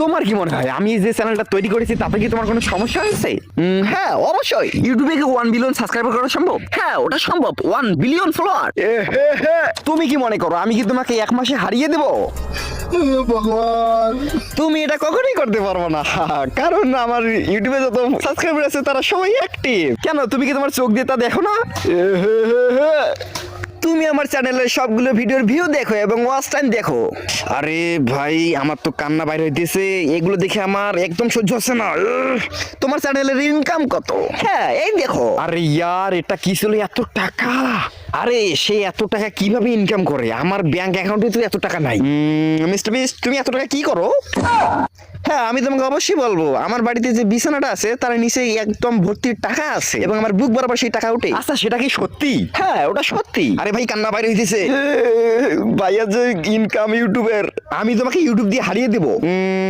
তোমার কি মনে হয় আমি যে চ্যানেলটা তৈরি করেছি তাতে কি তোমার কোনো সমস্যা হয়েছে? হ্যাঁ অবশ্যই। ইউটিউবে কি 1 বিলিয়ন সাবস্ক্রাইবার করা সম্ভব? হ্যাঁ ওটা সম্ভব। 1 বিলিয়ন ফলোয়ার। তুমি কি মনে করো আমি কি তোমাকে এক মাসে হারিয়ে দেবো? ভগবান, তুমি এটা কখনোই করতে পারবো না, কারণ আমার ইউটিউবে যত সাবস্ক্রাইবার আছে তারা সবাই অ্যাক্টিভ। কেন তুমি কি তোমার চোখ দিয়ে তা দেখো না? তুমি আমার চ্যানেলের সবগুলো ভিডিওর ভিউ দেখো এবং ওয়াচ টাইম দেখো। আরে ভাই আমার তো কান্না বাইরে হইতেছে, এগুলো দেখে আমার একদম সহ্য হচ্ছে না। তোমার চ্যানেলের ইনকাম কত? হ্যাঁ এই দেখো। আরে ইয়ার এটা কি ছিল এত টাকা? আরে সে এত টাকা কিভাবে ইনকাম করে? আমার ব্যাংক অ্যাকাউন্টে তো এত টাকা নাই। মিস্টার বিস্ট তুমি এত টাকা কি করো? হ্যাঁ আমি তোমাকে অবশ্যই বলবো, আমার বাড়িতে যে বিছানাটা আছে তার নিচে একদম ভর্তি টাকা আছে এবং আমার বুক বরাবর সেই টাকা উঠে। আচ্ছা সেটা কি সত্যি? হ্যাঁ ওটা সত্যি। আরে ভাই কান্না বাইরে হইতেছে। ভাইয়া যে ইনকাম ইউটিউবের, আমি তোমাকে ইউটিউব দিয়ে হারিয়ে দেবো।